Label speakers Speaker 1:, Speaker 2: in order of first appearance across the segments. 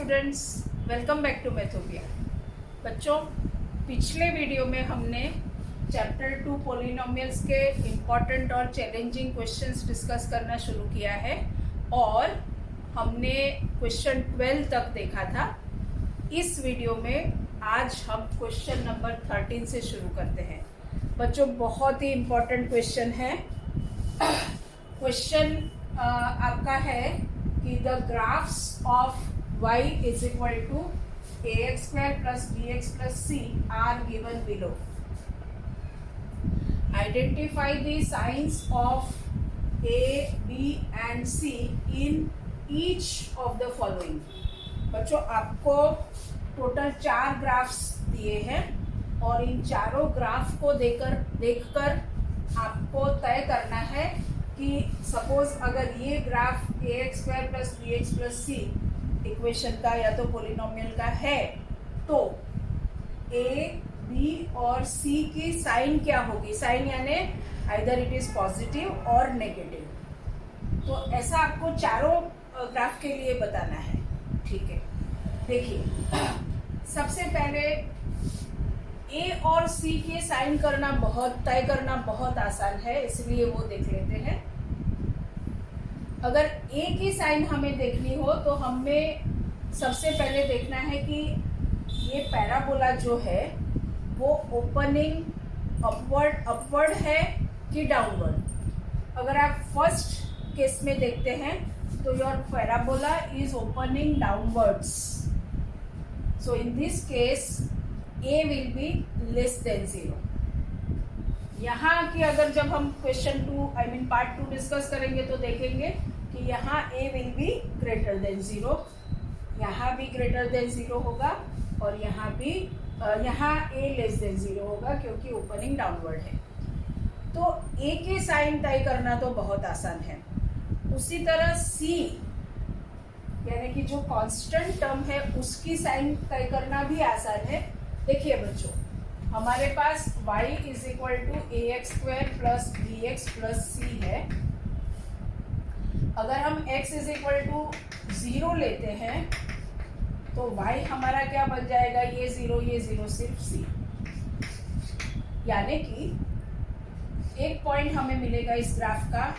Speaker 1: Students, welcome back to Mathopia. बच्चों, पिछले video में हमने चैप्टर 2 पॉलिनोमियल्स के इम्पॉर्टेंट और चैलेंजिंग क्वेश्चंस डिस्कस करना शुरू किया है और हमने क्वेश्चन 12 तक देखा था। इस वीडियो में आज हम क्वेश्चन नंबर 13 से शुरू करते हैं। बच्चों, बहुत ही इम्पॉर्टेंट क्वेश्चन है। क्वेश्चन आपका है कि the graphs of y is equal to ax square plus bx plus c are given below. Identify the signs of a, b and c in each of the following. बच्चों, आपको total 4 graphs दिए हैं और इन चारों graph को देखकर आपको तय करना है कि सपोज अगर ये graph ax square plus bx plus c equation का या तो पोलिनोमियल का है तो a, b और c की साइन क्या होगी। साइन यानी आइदर इट इज पॉजिटिव और नेगेटिव। तो ऐसा आपको चारों ग्राफ के लिए बताना है। ठीक है, देखिए, सबसे पहले a और c के साइन तय करना बहुत आसान है, इसलिए वो देख लेते हैं। अगर a की साइन हमें देखनी हो तो हमें सबसे पहले देखना है कि ये पैराबोला जो है वो ओपनिंग अपवर्ड है कि डाउनवर्ड। अगर आप फर्स्ट केस में देखते हैं तो your parabola is opening downwards, so in this case a will be less than 0। यहाँ की अगर जब हम क्वेश्चन 2 पार्ट 2 डिस्कस करेंगे तो देखेंगे कि यहाँ a will be greater than 0, यहाँ भी ग्रेटर देन 0 होगा और यहाँ a लेस देन 0 होगा क्योंकि ओपनिंग डाउनवर्ड है। तो a के साइन तय करना तो बहुत आसान है। उसी तरह c यानी कि जो कांस्टेंट टर्म है उसकी साइन तय करना भी आसान है। देखिए बच्चों, हमारे पास y is equal to ax square plus bx plus c है। अगर हम x इज इक्वल टू 0 लेते हैं तो y हमारा क्या बन जाएगा, ये 0 सिर्फ c, यानी कि एक पॉइंट हमें मिलेगा इस ग्राफ का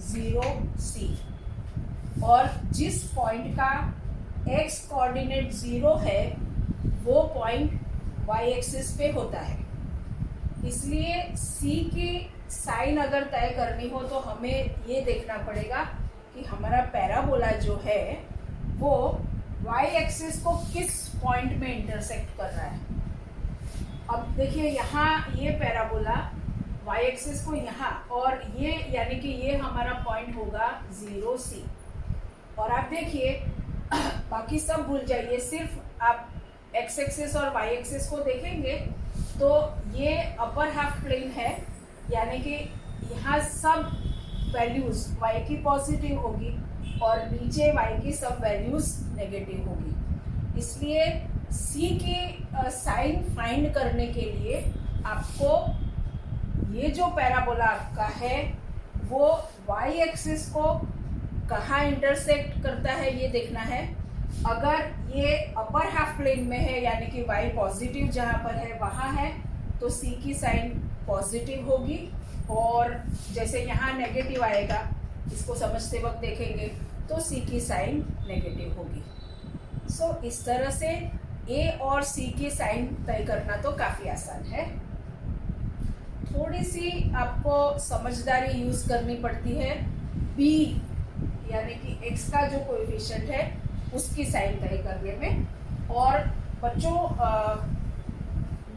Speaker 1: 0 c, और जिस पॉइंट का x कोऑर्डिनेट 0 है वो पॉइंट y एक्सिस पे होता है। इसलिए c की साइन अगर तय करनी हो तो हमें ये देखना पड़ेगा कि हमारा पैराबोला जो है वो y एक्सिस को किस पॉइंट में इंटरसेक्ट कर रहा है। अब देखिए, यहाँ ये पैराबोला y एक्सिस को यहाँ, और ये यानी कि ये हमारा पॉइंट होगा 0c। और आप देखिए, बाकी सब भूल जाइए, सिर्फ आप x एक्सिस और y एक्सिस को देखेंगे तो ये अपर हाफ प्लेन है, यानी कि यहाँ सब वैल्यूज y की पॉजिटिव होगी और नीचे y की सब वैल्यूज नेगेटिव होगी। इसलिए c की साइन फाइंड करने के लिए आपको ये जो पैराबोला आपका है वो y एक्सिस को कहाँ इंटरसेक्ट करता है ये देखना है। अगर ये अपर हाफ प्लेन में है यानी कि y पॉजिटिव जहाँ पर है वहाँ है तो c की साइन पॉजिटिव होगी, और जैसे यहाँ नेगेटिव आएगा, इसको समझते वक्त देखेंगे तो c की साइन नेगेटिव होगी। सो इस तरह से a और c की साइन तय करना तो काफ़ी आसान है। थोड़ी सी आपको समझदारी यूज़ करनी पड़ती है b यानी कि x का जो कोएफिशिएंट है उसकी साइन तय करने में। और बच्चों,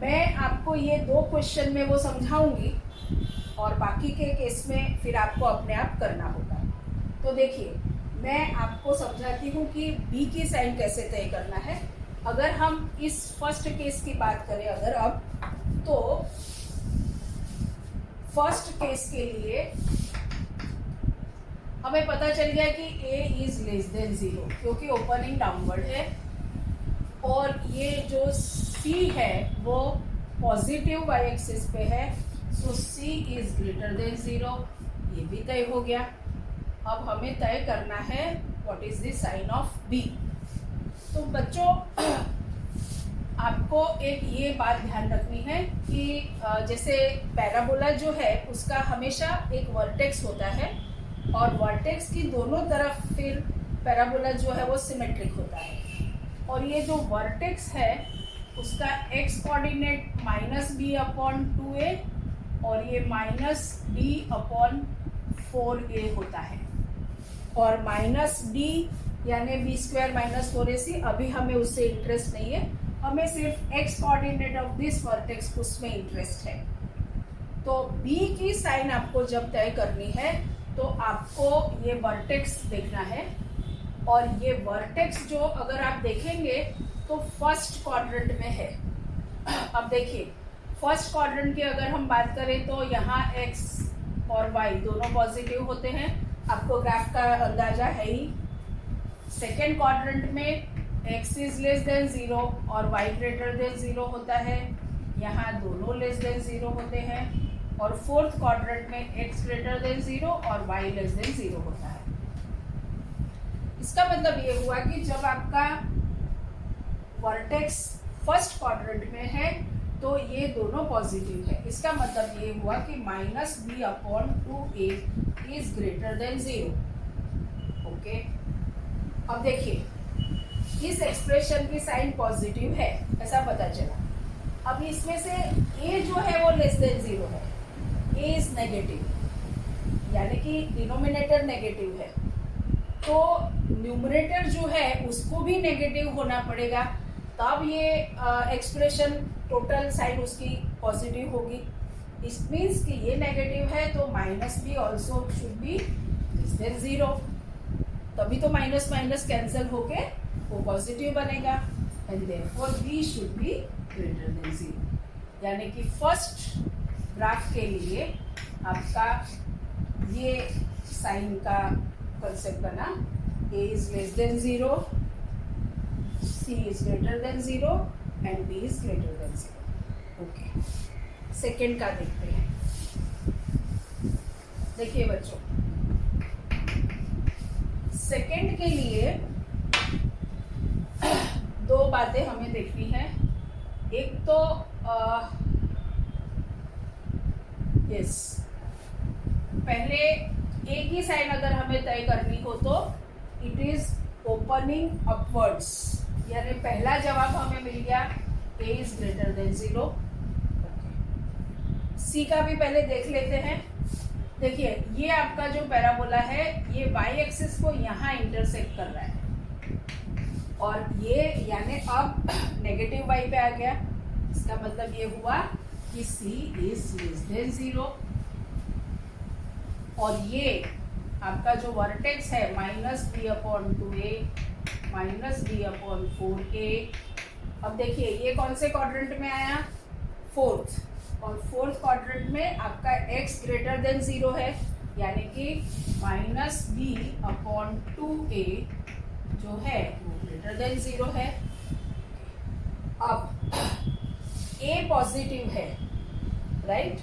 Speaker 1: मैं आपको ये 2 क्वेश्चन में वो समझाऊंगी और बाकी के केस में फिर आपको अपने आप करना होगा। तो देखिए, मैं आपको समझाती हूँ कि b की साइन कैसे तय करना है। अगर हम इस फर्स्ट केस की बात करें अब तो फर्स्ट केस के लिए हमें पता चल गया कि a इज लेस देन 0 क्योंकि ओपनिंग डाउनवर्ड है, और ये जो c है वो पॉजिटिव y एक्सिस पे है, सो c इज ग्रेटर देन 0। ये भी तय हो गया। अब हमें तय करना है what is the sign of b। तो बच्चों आपको एक ये बात ध्यान रखनी है कि जैसे पैराबोला जो है उसका हमेशा एक वर्टेक्स होता है और वर्टेक्स की दोनों तरफ फिर पैराबोला जो है वो सिमेट्रिक होता है। और ये जो वर्टेक्स है उसका x कोऑर्डिनेट -b/2a और ये -b/4a होता है। और -d यानी b² - 4ac, अभी हमें उससे इंटरेस्ट नहीं है, हमें सिर्फ x coordinate of this vertex उसमें इंटरेस्ट है। तो b की साइन आपको जब तय करनी है तो आपको ये वर्टेक्स देखना है। और ये वर्टेक्स जो अगर आप देखेंगे तो फर्स्ट क्वाड्रेंट में है। अब देखिए फर्स्ट क्वाड्रेंट की अगर हम बात करें तो यहाँ x और y दोनों पॉजिटिव होते हैं, आपको ग्राफ का अंदाजा है ही। सेकेंड क्वाड्रेंट में x इज लेस देन 0 और y ग्रेटर देन 0 होता है, यहाँ दोनों लेस देन 0 होते हैं। और फोर्थ क्वाड्रेंट में x ग्रेटर देन 0 और y लेस देन 0 होता है। इसका मतलब ये हुआ कि जब आपका वर्टेक्स फर्स्ट क्वाड्रेंट में है तो ये दोनों पॉजिटिव है। इसका मतलब ये हुआ कि -b/2a is greater than 0। Okay, अब देखिए इस एक्सप्रेशन की साइन पॉजिटिव है, ऐसा पता चला। अब इसमें से a जो है वो लेस देन 0 है, a इज नेगेटिव, यानी कि डिनोमिनेटर नेगेटिव है, तो न्यूमरेटर जो है उसको भी नेगेटिव होना पड़ेगा, तब ये एक्सप्रेशन टोटल साइन उसकी पॉजिटिव होगी। इट मीन्स कि ये नेगेटिव है तो -b also should be less than 0, तभी तो माइनस माइनस कैंसिल होके वो पॉजिटिव बनेगा। And therefore b should be greater than 0, यानी कि फर्स्ट ग्राफ के लिए आपका ये साइन का कंसेप्ट बना a is less than 0, c is greater than 0 and b is greater than 0। Okay, second का देखते हैं। देखिए बच्चों, सेकेंड के लिए दो बातें हमें देखनी है। एक तो यस, पहले ए की साइन अगर हमें तय करनी हो तो इट इज ओपनिंग अपवर्ड्स, यानी पहला जवाब हमें मिल गया a इज ग्रेटर देन 0। सी का भी पहले देख लेते हैं। देखिए ये आपका जो पैराबोला है ये y एक्सिस को यहाँ इंटरसेक्ट कर रहा है और ये यानी अब नेगेटिव y पे आ गया। इसका मतलब ये हुआ कि c इज लेस देन 0 और ये आपका जो वर्टेक्स है -b/2a -b/4a। अब देखिए ये कौन से क्वाड्रेंट में आया, फोर्थ, और फोर्थ क्वाड्रेंट में आपका x ग्रेटर देन 0 है, यानी कि -b/2a जो है वो ग्रेटर देन 0 है। अब a पॉजिटिव है, राइट?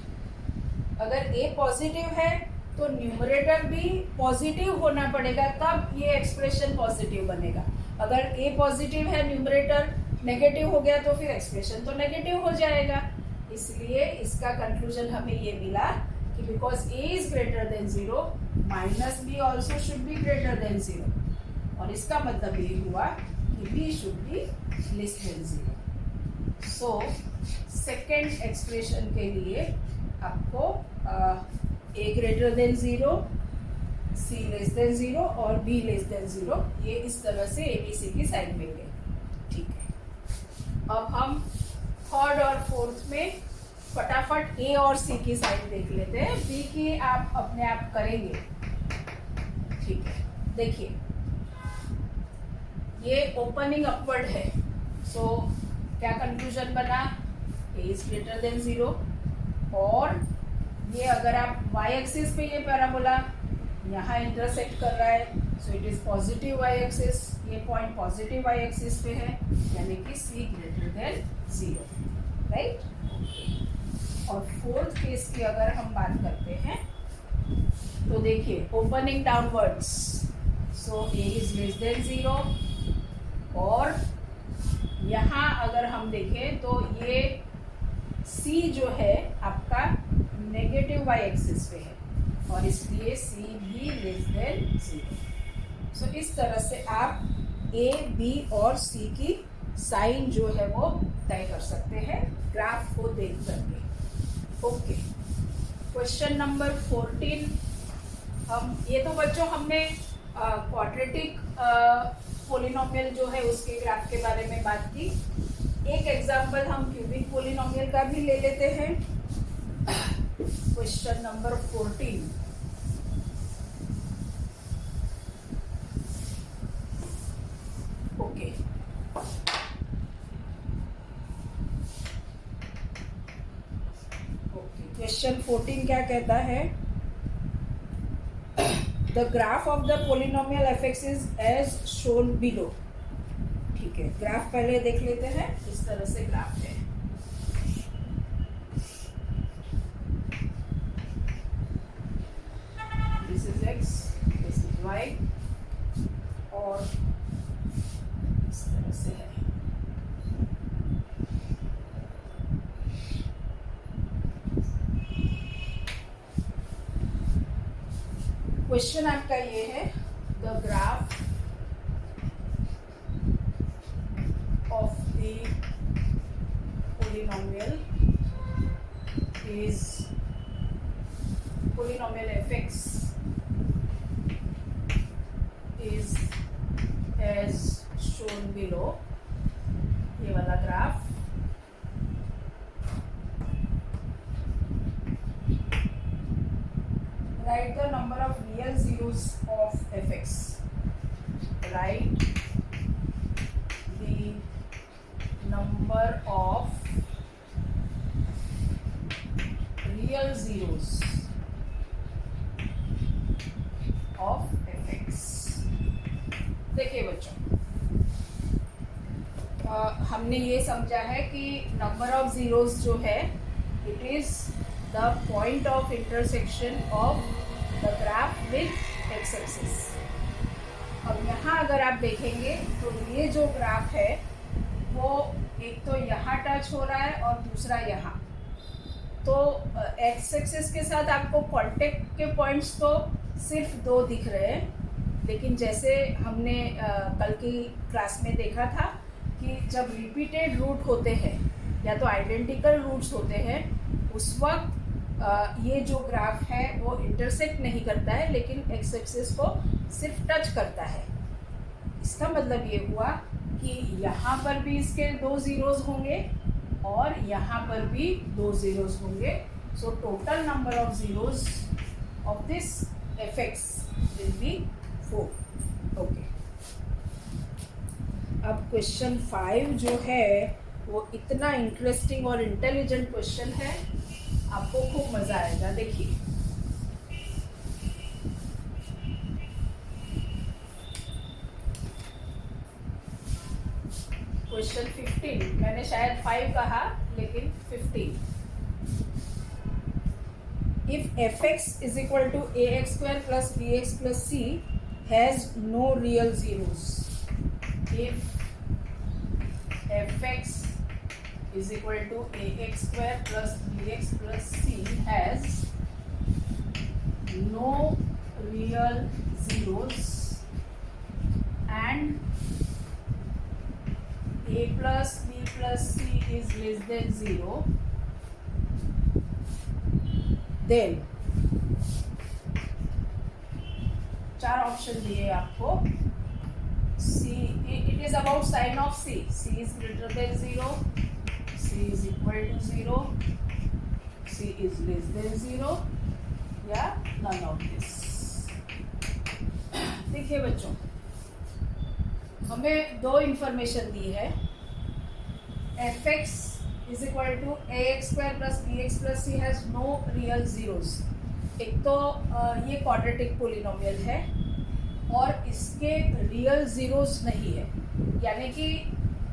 Speaker 1: अगर a पॉजिटिव है तो न्यूमरेटर भी पॉजिटिव होना पड़ेगा, तब ये एक्सप्रेशन पॉजिटिव बनेगा। अगर a पॉजिटिव है, न्यूमरेटर नेगेटिव हो गया तो फिर एक्सप्रेशन तो नेगेटिव हो जाएगा। इसलिए इसका कंक्लूजन हमें ये मिला कि because a is greater than 0 -b also should be greater than 0, और इसका मतलब ये हुआ कि b should be less than 0। So second expression के लिए आपको a greater than 0, c less than 0 और b लेस देन 0, ये इस तरह से ABC की साइन मिल गई। ठीक है, अब हम थर्ड और फोर्थ में फटाफट a और c की साइन देख लेते हैं, b की आप अपने आप करेंगे। ठीक है, देखिए ये ओपनिंग अपवर्ड है, सो क्या कंक्लूजन बना, a इज ग्रेटर देन 0, और ये अगर आप y एक्सिस पे ये पैराबोला यहाँ इंटरसेक्ट कर रहा है, so it is positive y axis, ये पॉइंट पॉजिटिव y एक्सिस पे है, यानी कि c ग्रेटर देन 0, राइट? और फोर्थ केस की अगर हम बात करते हैं तो देखिए opening downwards, so a is less than 0 और यहाँ अगर हम देखें तो ये C जो है आपका नेगेटिव वाई एक्सिस पे है और इसलिए C भी लेस देन 0। सो इस तरह से आप A, B और C की साइन जो है वो तय कर सकते हैं ग्राफ को देख करके। Okay, question number 14। हम ये तो बच्चों हमने क्वाड्रेटिक पोलिनोमियल जो है उसके ग्राफ के बारे में बात की। एक एग्जांपल हम क्यूबिक पोलिनोमियल का भी ले लेते हैं। Question number 14। ओके, क्वेश्चन 14 क्या कहता है? The graph of the polynomial F) is as shown below. ठीक है, ग्राफ पहले देख लेते हैं। इस तरह से ग्राफ है। This is x, this is y और इस तरह से है। क्वेश्चन आपका ये है, the graph of the polynomial is polynomial f(x) is as shown below. ये वाला graph write the number of real zeros of f(x). Write the number of real zeros of f(x). देखिए बच्चों, हमने ये समझा है कि नंबर ऑफ जीरोस जो है it is the point of intersection of the graph with x axis. अब यहाँ अगर आप देखेंगे तो ये जो ग्राफ है वो एक तो यहाँ टच हो रहा है और दूसरा यहाँ। तो एक्स एक्सिस के साथ आपको कांटेक्ट के पॉइंट्स तो सिर्फ 2 दिख रहे हैं, लेकिन जैसे हमने कल की क्लास में देखा था कि जब रिपीटेड रूट होते हैं या तो आइडेंटिकल रूट्स होते हैं उस वक्त ये जो ग्राफ है वो इंटरसेक्ट नहीं करता है, लेकिन एक्स एक्सिस को सिर्फ टच करता है। इसका मतलब ये हुआ कि यहाँ पर भी इसके 2 जीरोस होंगे और यहाँ पर भी 2 जीरोस होंगे। So total number of zeros of this f(x) will be 4। Okay, अब क्वेश्चन 5 जो है वो इतना इंटरेस्टिंग और इंटेलिजेंट क्वेश्चन है, आपको खूब मजा आएगा। देखिए, क्वेश्चन 15, मैंने शायद 5 कहा लेकिन 15। If f(x) is equal to ax square plus bx plus c has no real zeros। if f(x) is equal to ax square plus bx plus c has no real zeros and a plus b plus c is less than 0, then 4 option दिए आपको। c, it is about sign of c is greater than 0, c is equal to 0, c is less than 0 या none of this। देखिए बच्चों, हमें 2 information दी है। f(x) is equal to ax square plus bx plus c has no real zeros। एक तो ये quadratic polynomial है और इसके रियल जीरोस नहीं है, यानी कि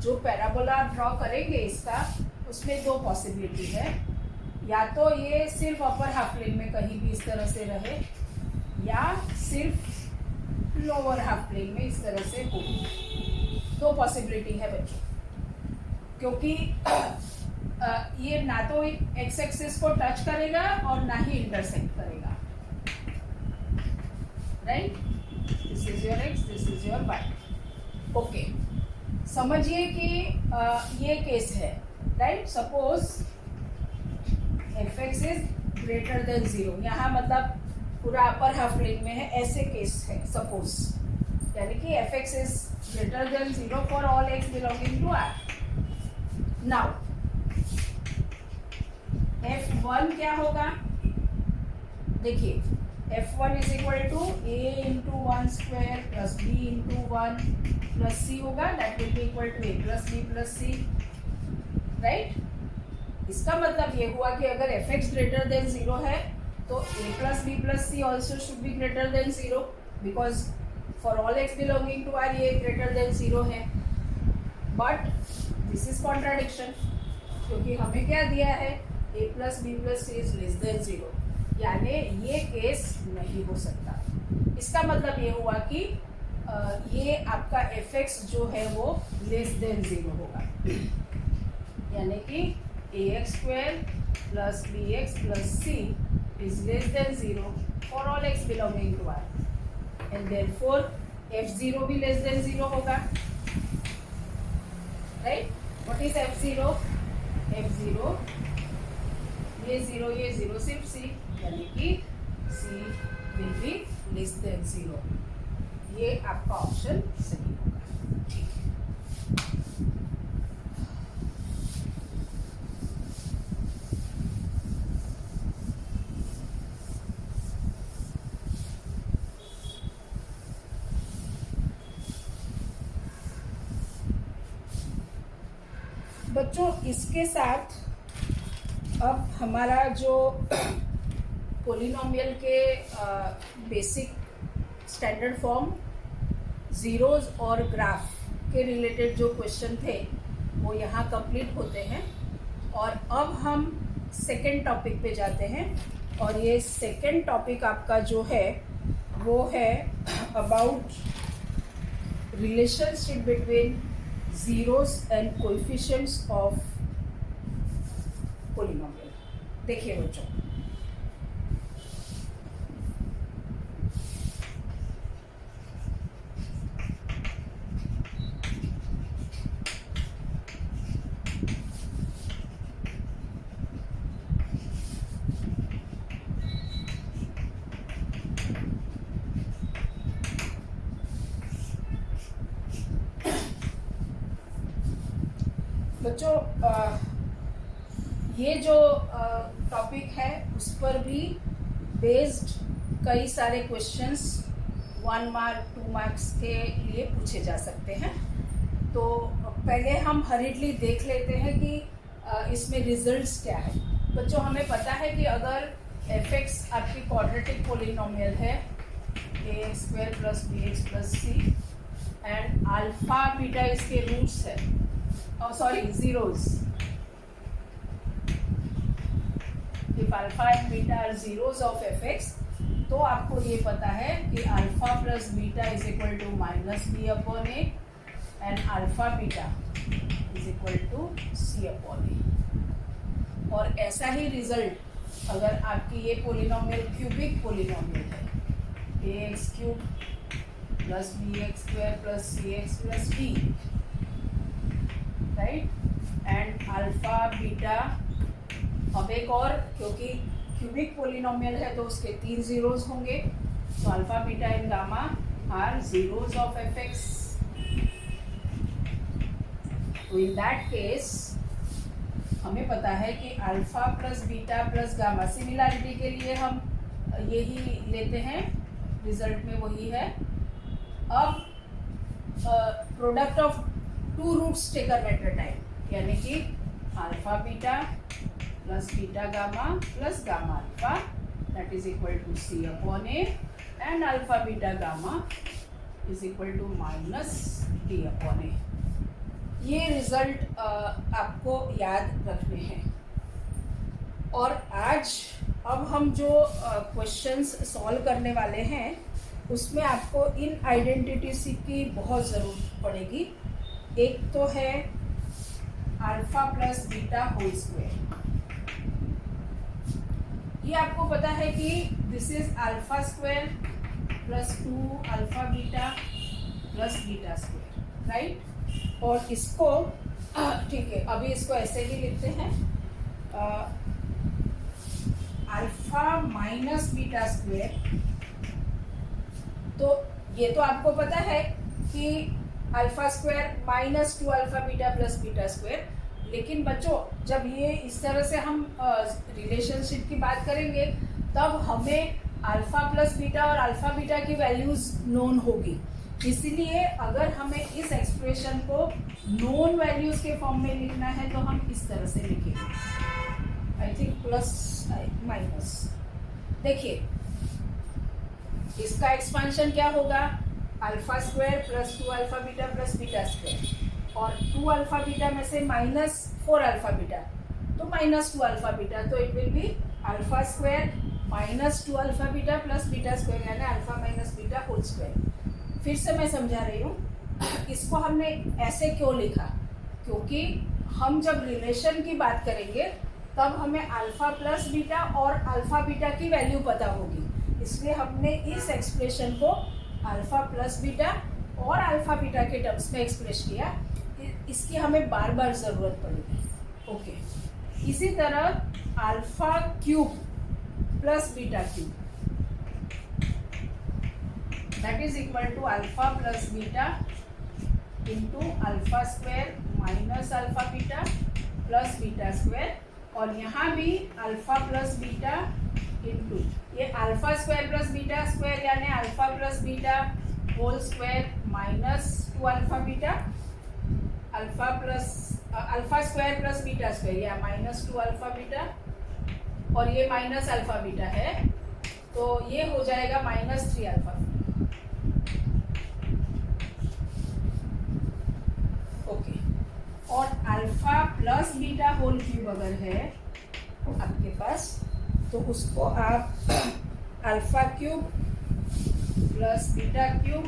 Speaker 1: जो पैराबोला ड्रॉ करेंगे इसका उसमें 2 पॉसिबिलिटी है। या तो ये सिर्फ अपर हाफ प्लेन में कहीं भी इस तरह से रहे या सिर्फ लोअर हाफ प्लेन में इस तरह से हो। दो पॉसिबिलिटी है बच्चों, क्योंकि ये ना तो एक्स एक्सिस को टच करेगा और ना ही इंटरसेक्ट करेगा, right. This is your x, this is your y. Okay, समझिए कि ये केस है, right. Suppose f x is greater than 0, यहाँ मतलब पूरा अपर हाफ प्लेन में है, ऐसे केस है सपोज, यानी कि f x is greater than 0 for all x belonging to R. Now F1 क्या होगा, देखिए F1 is equal to a into 1 square plus b into 1 plus c होगा, that will be equal to a plus b plus c, right. इसका मतलब ये हुआ कि अगर एफ एक्स ग्रेटर देन 0 है तो a plus b plus c also should be greater than 0, because for all x belonging to R ये greater than 0 है। बट दिस इज कॉन्ट्राडिक्शन, क्योंकि हमें क्या दिया है, a plus b plus C is less than 0, यानी ये case नहीं हो सकता। इसका मतलब ये हुआ कि ये आपका एफ एक्स जो है वो लेस देन 0 होगा, यानी कि A X square plus B X plus C is less than 0 for all x belonging to R, and therefore f0 भी लेस देन 0 होगा, right. What is f0? f0 ये 0 सिर्फ c, यानी कि c will be less than 0। ये आपका option सही होगा, ठीक है। बच्चों इसके साथ अब हमारा जो पोलिनोमियल के बेसिक स्टैंडर्ड फॉर्म ज़ीरोज़ और ग्राफ के रिलेटेड जो क्वेश्चन थे वो यहाँ कंप्लीट होते हैं, और अब हम सेकंड टॉपिक पे जाते हैं। और ये सेकंड टॉपिक आपका जो है वो है about relationship between zeros and coefficients of polynomial. देखिए बच्चों, ये जो टॉपिक है उस पर भी बेस्ड कई सारे क्वेश्चंस 1 मार्क 2 मार्क्स के लिए पूछे जा सकते हैं। तो पहले हम हरीडली देख लेते हैं कि इसमें रिजल्ट्स क्या है। बच्चों हमें पता है कि अगर एफ एक्स आपकी क्वाड्रेटिक पोलिनोमियल है A X square plus B X plus C and alpha beta इसके रूट्स है, sorry zeros, if alpha and beta are zeros of fx, तो आपको ये पता है कि alpha plus beta is equal to minus B upon A and alpha beta is equal to C upon A. और ऐसा ही रिजल्ट अगर आपकी ये पोलिनोमियल क्यूबिक पोलिनोमियल है, A X cube plus B X square plus C X plus D, right, and alpha beta, अब एक और, क्योंकि क्यूबिक पोलिनोमियल है तो उसके 3 ज़ीरोज़ होंगे, तो alpha beta and gamma are zeros of f x. तो इन दैट केस हमें पता है कि alpha plus beta plus gamma, similarity के लिए हम यही लेते हैं, रिजल्ट में वही है। अब product of 2 roots taken at a time, यानी कि alpha beta plus beta gamma plus gamma alpha that is equal to C upon A and alpha beta gamma is equal to minus D upon ए। ये result आपको याद रखने हैं। और आज अब हम जो क्वेश्चंस सॉल्व करने वाले हैं उसमें आपको इन आइडेंटिटीज की बहुत ज़रूरत पड़ेगी, एक तो है alpha plus beta whole square. ये आपको पता है कि this is alpha square plus 2 alpha beta plus beta square, right. और इसको ठीक है, अभी इसको ऐसे ही लिखते हैं, अल्फा माइनस बीटा स्क्वायर। तो ये तो आपको पता है कि alpha square minus 2 alpha beta plus beta square. लेकिन बच्चों जब ये इस तरह से हम रिलेशनशिप की बात करेंगे तब हमें अल्फा प्लस बीटा और अल्फा बीटा की वैल्यूज नोन होगी। इसलिए अगर हमें इस एक्सप्रेशन को नोन वैल्यूज के फॉर्म में लिखना है तो हम इस तरह से लिखेंगे, आई थिंक प्लस माइनस। देखिए इसका एक्सपांशन क्या होगा, alpha square plus 2 alpha beta plus beta square, और 2 अल्फा बीटा में से माइनस 4 अल्फा बीटा तो माइनस 2 अल्फा बीटा, तो it will be alpha square minus 2 alpha beta plus beta square, यानी alpha minus beta whole square. फिर से मैं समझा रही हूँ, इसको हमने ऐसे क्यों लिखा, क्योंकि हम जब रिलेशन की बात करेंगे तब हमें अल्फा प्लस बीटा और अल्फा बीटा की वैल्यू पता होगी, इसलिए हमने इस एक्सप्रेशन को अल्फा प्लस बीटा और अल्फा बीटा के टर्म्स में एक्सप्रेस किया। इसकी हमें बार बार ज़रूरत पड़ेगी। ओके, इसी तरह alpha cube plus beta cube that is equal to alpha plus beta into alpha square minus alpha beta plus beta square, और यहाँ भी अल्फा प्लस बीटा इंटू ये alpha square plus beta square, यानी alpha plus beta whole square minus 2 alpha beta, alpha square plus beta square या minus 2 alpha beta, और ये minus alpha beta है तो ये हो जाएगा माइनस 3 अल्फा। ओके, और alpha plus beta whole cube अगर है आपके पास तो उसको आप alpha cube plus beta cube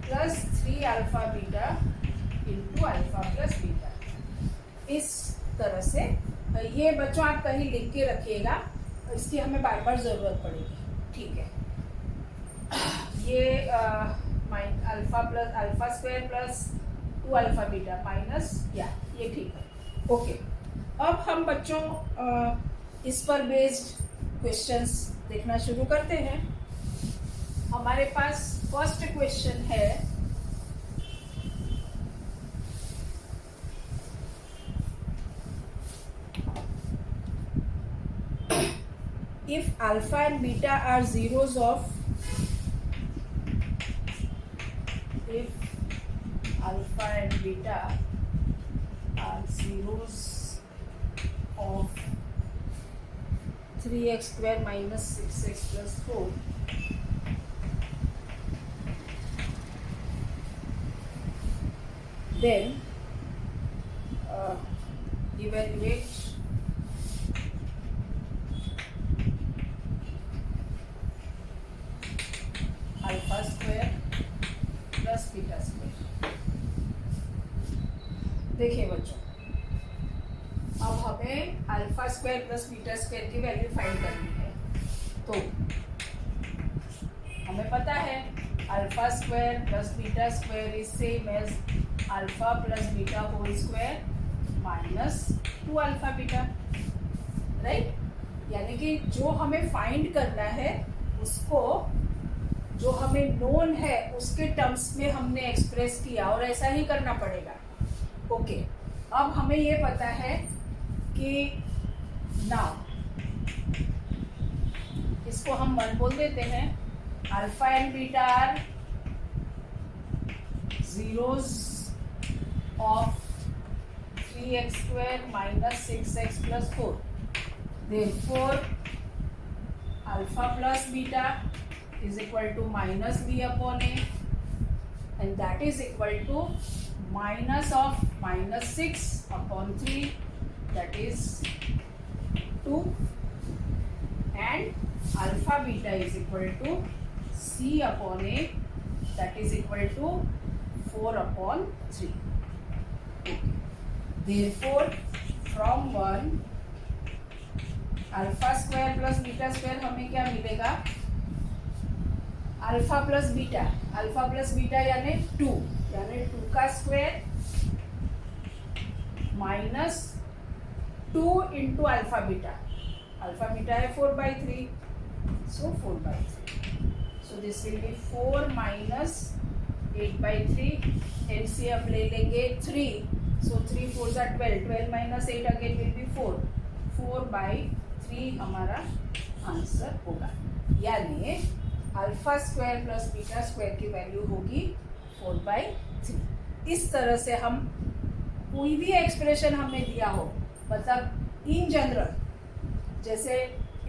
Speaker 1: plus 3 alpha beta into alpha plus beta, इस तरह से। ये बच्चों आप कहीं लिख के रखिएगा, इसकी हमें बार बार ज़रूरत पड़ेगी, ठीक है। ये alpha plus alpha square plus 2 alpha beta minus, या ये ठीक है। ओके, अब हम बच्चों इस पर बेस्ड क्वेश्चंस देखना शुरू करते हैं। हमारे पास फर्स्ट क्वेश्चन है, if alpha and beta are zeros of, if alpha and beta are zeros of 3x square minus 6x plus 4, then evaluate alpha square plus beta square। देखिए बच्चों, अब हमें alpha square plus beta square की value find करनी है। तो हमें पता है alpha square plus beta square is same as alpha plus beta whole square minus 2 alpha beta, right. यानी कि जो हमें फाइंड करना है उसको जो हमें नोन है उसके टर्म्स में हमने एक्सप्रेस किया, और ऐसा ही करना पड़ेगा। ओके, अब हमें ये पता है कि नाउ इसको हम 1 बोल देते हैं, alpha and beta are zeros of 3x square minus 6x plus 4, therefore alpha plus beta is equal to minus b upon a, and that is equal to minus of minus 6 upon 3, that is 2, and alpha beta is equal to c upon a, that is equal to 4/3. Therefore from 1 alpha square plus beta square हमें क्या मिलेगा, alpha plus beta यानी 2 का square minus 2 into alpha beta है 4/3, so 4/3. So this will be 4 minus 8/3. LCM ले लेंगे 3, so 3 4s are 12 minus 8 again will be 4/3 हमारा answer होगा. यानी alpha square plus beta square की वैल्यू होगी 4/3. इस तरह से हम कोई भी एक्सप्रेशन हमें दिया हो, मतलब इन जनरल, जैसे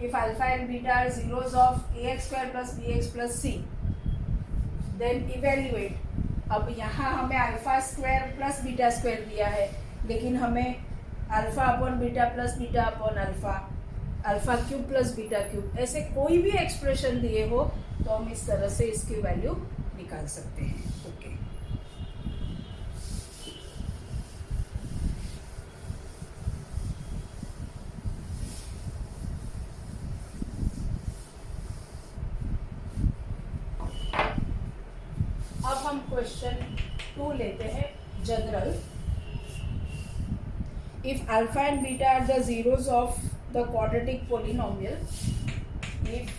Speaker 1: if alpha and beta are zeros of ax square plus bx plus c, then evaluate. अब यहाँ हमें alpha square plus beta square दिया है, लेकिन हमें alpha upon beta plus beta upon alpha cube plus beta cube, ऐसे कोई भी एक्सप्रेशन दिए हो तो हम इस तरह से इसकी वैल्यू निकाल सकते हैं. ओके, अब हम क्वेश्चन 2 लेते हैं general. If alpha and beta are the zeros of the quadratic polynomial, if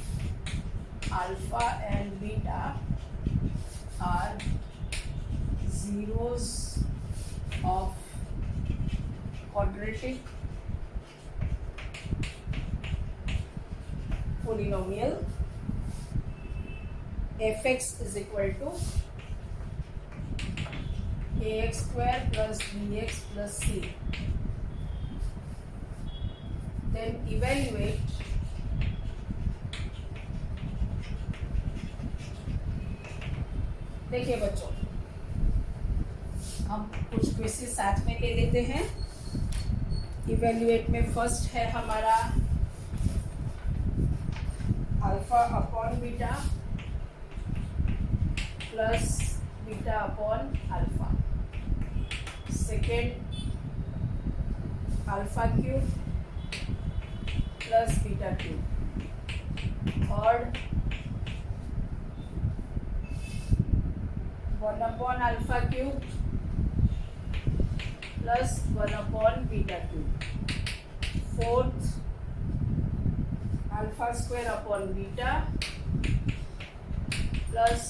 Speaker 1: alpha and beta are zeros of quadratic polynomial, fx is equal to ax square plus bx plus c, then evaluate देखिए बच्चों, हम कुछ question साथ में ले लेते हैं. Evaluate में फर्स्ट है हमारा alpha upon beta plus beta upon alpha, second alpha cube plus beta cube, third 1 alpha cube plus 1 beta cube, fourth alpha square upon beta plus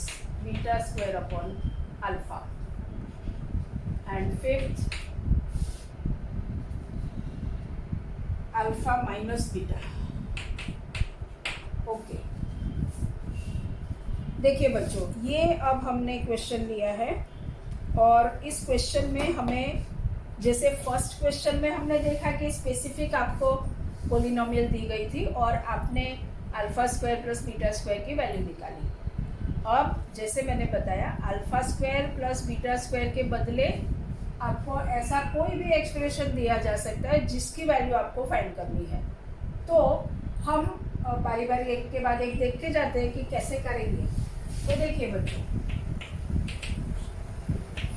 Speaker 1: beta square upon alpha, and fifth alpha minus beta. Okay, देखिए बच्चों, ये अब हमने question लिया है और इस question में हमें, जैसे फर्स्ट क्वेश्चन में हमने देखा कि स्पेसिफिक आपको पोलिनोमियल दी गई थी और आपने alpha square plus beta square की वैल्यू निकाली. अब जैसे मैंने बताया, alpha square plus beta square के बदले आपको ऐसा कोई भी एक्सप्रेशन दिया जा सकता है जिसकी वैल्यू आपको फाइंड करनी है. तो हम बारी बारी एक के बाद एक देखते जाते हैं कि कैसे करेंगे. तो देखिए बच्चों,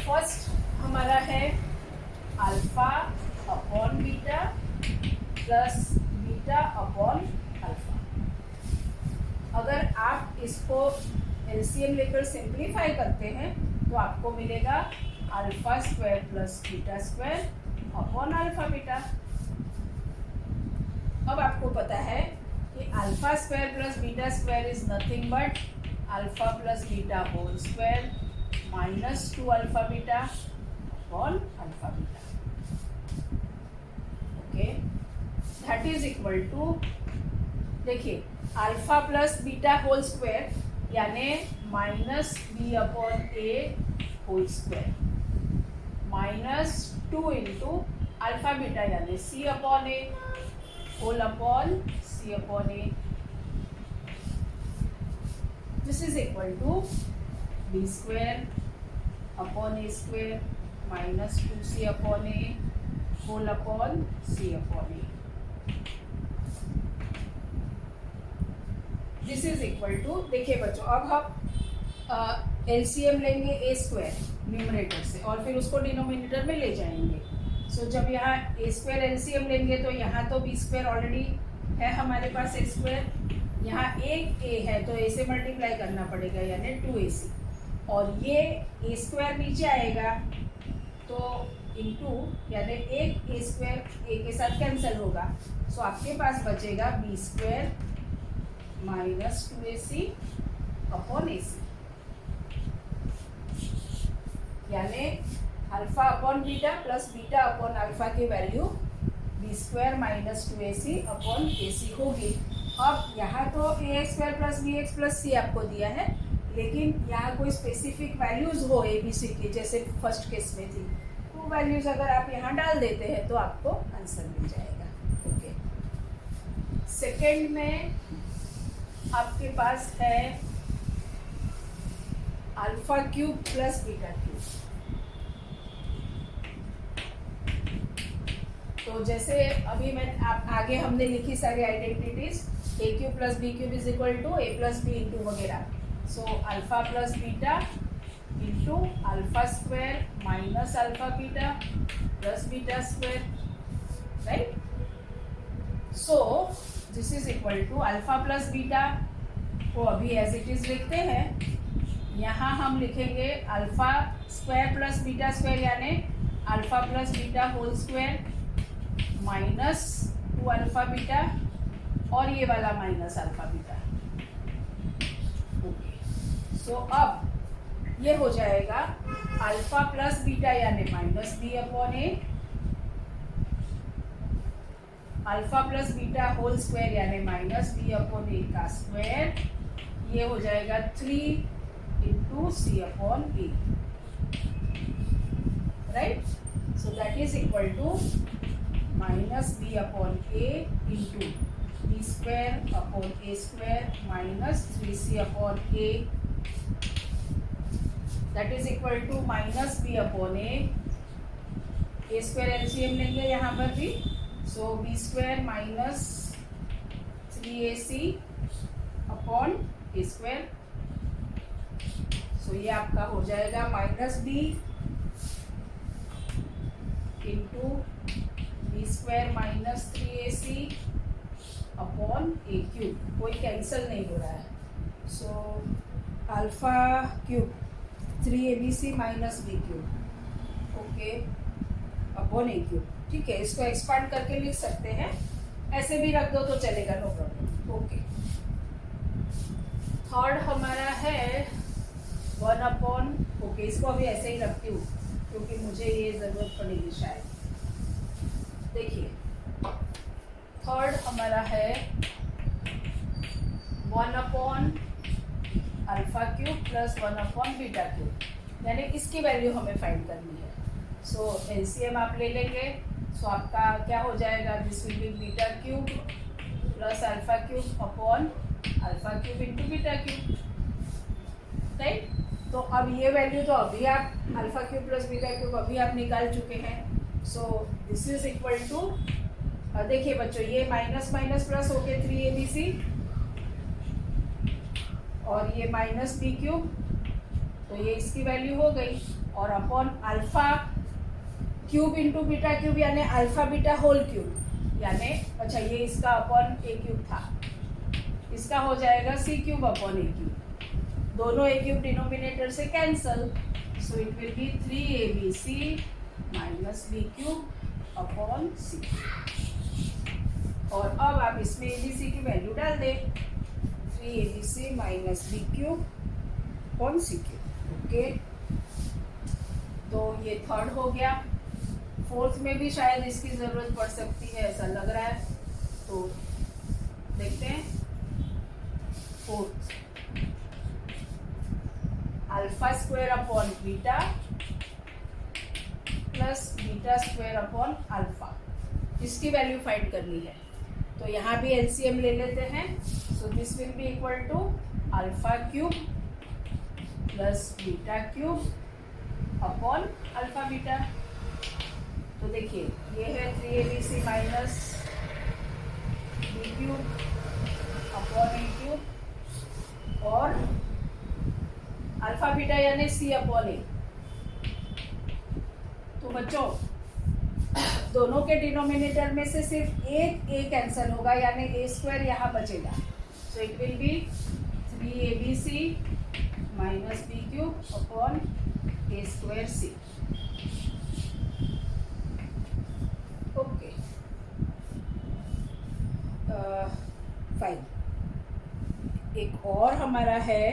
Speaker 1: फर्स्ट हमारा है alpha upon beta plus beta upon alpha. अगर आप इसको एलसीएम लेकर सिंप्लीफाई करते हैं तो आपको मिलेगा alpha square plus beta square upon alpha beta. अब आपको पता है कि alpha square plus beta square is nothing but alpha plus beta whole square minus 2 alpha beta upon alpha beta. Okay, that is equal to, देखिए alpha plus beta whole square यानी minus B upon ए whole square minus 2 into alpha beta यानी सी upon A whole upon C upon A. This is equal to b square upon A square minus 2c upon A whole upon C upon A. This is equal to, देखिए बच्चों, अब हम LCM लेंगे ए square numerator से और फिर उसको denominator में ले जाएंगे। सो जब यहाँ ए स्क्वायर एलसीएम लेंगे तो यहाँ तो बी स्क्वायर ऑलरेडी है हमारे पास ए स्क्वायर, यहाँ एक ए है तो ए से मल्टीप्लाई करना पड़ेगा यानी 2ac, और ये ए स्क्वायर नीचे आएगा तो इंटू यानी एक ए स्क्वायर ए के साथ कैंसिल होगा। सो आपके पास बचेगा B square minus 2ac upon ac, यानी alpha upon beta plus beta upon alpha की value B square minus 2ac upon ac होगी। अब यहाँ तो A square plus B X plus C आपको दिया है, लेकिन यहाँ कोई स्पेसिफिक वैल्यूज़ हो ए बी सी की, जैसे फर्स्ट केस में थी, वो वैल्यूज़ अगर आप यहाँ डाल देते हैं तो आपको आंसर मिल जाएगा। ओके, सेकेंड में आपके पास है alpha cube plus beta cube. तो जैसे अभी मैं आप आगे हमने लिखी सारी identities, A cube plus B cube is equal to A plus B into वगैरह। So alpha plus beta into alpha square minus alpha beta plus beta square, right. So this is equal to alpha plus beta को अभी as it is लिखते हैं। यहाँ हम लिखेंगे alpha square plus beta square यानी alpha plus beta whole square minus 2 alpha beta और ये वाला minus alpha beta. Okay, so अब ये हो जाएगा अल्फा प्लस बीटा यानी minus B upon A, alpha plus beta whole square यानी माइनस बी अपॉन ए का स्क्वायर, ये हो जाएगा 3 into C upon A, right. So that is equal to minus B upon A into B square upon A square minus 3c upon A, that is equal to minus B upon A square LCM लेंगे यहाँ पर भी। So B square minus 3ac upon ए square. So ये आपका हो जाएगा minus B into B square minus 3ac upon ए cube, कोई cancel नहीं हो रहा है। So alpha cube 3abc minus B cube, okay, upon ए क्यूब। ठीक है, इसको एक्सपांड करके लिख सकते हैं, ऐसे भी रख दो तो चलेगा, नो प्रॉब्लम। ओके, थर्ड हमारा है 1 अपॉन, ओके, इसको अभी ऐसे ही रखती हूँ क्योंकि मुझे ये ज़रूरत पड़ेगी शायद। देखिए, थर्ड हमारा है 1 upon alpha cube plus 1 upon beta cube, यानी इसकी वैल्यू हमें फाइंड करनी है। सो एलसीएम आप ले लेंगे, सो आपका क्या हो जाएगा, this will be beta cube plus alpha cube upon alpha cube into beta cube, right. तो अब ये वैल्यू तो अभी आप alpha cube plus beta cube अभी आप निकाल चुके हैं। So this is equal to, देखिए बच्चों, ये माइनस माइनस प्लस हो गए 3abc और ये माइनस बी क्यूब, तो ये इसकी वैल्यू हो गई, और upon alpha cube into beta cube यानी अल्फा बीटा होल क्यूब, यानी अच्छा ये इसका अपॉन ए क्यूब था, इसका हो जाएगा सी क्यूब अपॉन ए क्यूब, दोनों ए क्यूब डिनोमिनेटर से cancel. So it will be 3abc minus B cube upon c, और अब आप इसमें abc की वैल्यू डाल दें, 3abc minus B cube upon c cube. Okay, तो ये थर्ड हो गया। फोर्थ में भी शायद इसकी ज़रूरत पड़ सकती है, ऐसा लग रहा है, तो देखते हैं। Fourth, alpha square upon beta plus beta square upon alpha, इसकी वैल्यू फाइंड करनी है। तो यहाँ भी एलसीएम ले लेते हैं। So this will be equal to alpha cube plus beta cube upon alpha beta. तो देखिए, ये है 3abc minus B cube upon ए क्यूब, और अल्फा अल्फा बीटा यानी सी अपॉन ए। तो बच्चों दोनों के डिनोमिनेटर में से सिर्फ एक ए कैंसिल होगा, यानी ए स्क्वायर यहाँ बचेगा। So it will be 3abc minus B cube upon A square c. Okay, fine. एक और हमारा है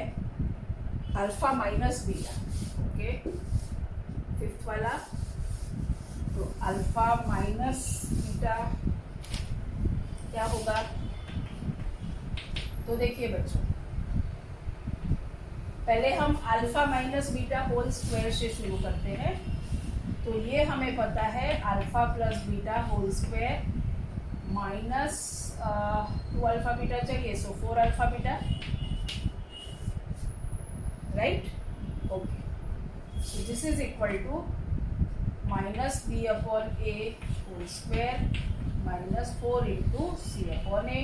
Speaker 1: alpha minus beta. Okay, fifth वाला। तो अल्फा माइनस बीटा क्या होगा? तो देखिए बच्चों, पहले हम alpha minus beta whole square से शुरू करते हैं। तो ये हमें पता है alpha plus beta whole square minus 2 alpha beta चाहिए, so 4 alpha beta, right? Okay, so this is equal to minus B upon A whole square minus 4 into C upon a.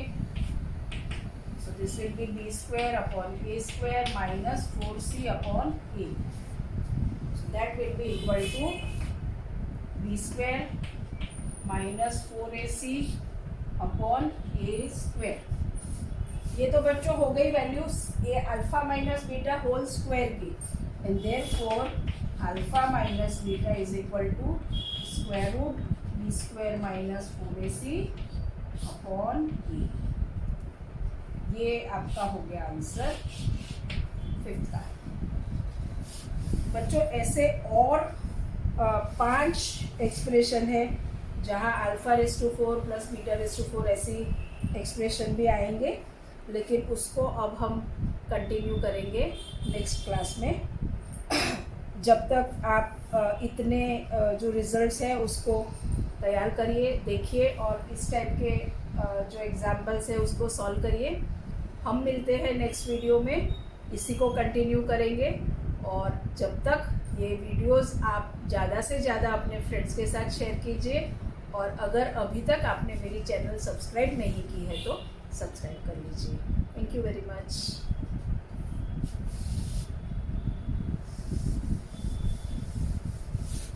Speaker 1: So this will be b square upon A square minus 4c upon a. So that will be equal to b square minus 4ac upon A square. ये तो बच्चों हो गई values a alpha minus beta whole square की, and therefore alpha minus beta is equal to square root b square minus 4ac upon ए। ये आपका हो गया आंसर फिफ्थ का। बच्चों ऐसे और 5 एक्सप्रेशन है जहाँ alpha raise to 4 plus beta raise to 4 ऐसी एक्सप्रेशन भी आएंगे, लेकिन उसको अब हम कंटिन्यू करेंगे नेक्स्ट क्लास में। जब तक आप इतने जो रिजल्ट्स हैं उसको तैयार करिए, देखिए, और इस टाइप के जो एग्जाम्पल्स है उसको सॉल्व करिए। हम मिलते हैं नेक्स्ट वीडियो में, इसी को कंटिन्यू करेंगे। और जब तक ये वीडियोस आप ज़्यादा से ज़्यादा अपने फ्रेंड्स के साथ शेयर कीजिए, और अगर अभी तक आपने मेरी चैनल सब्सक्राइब नहीं की है तो सब्सक्राइब कर लीजिए। Thank you very much.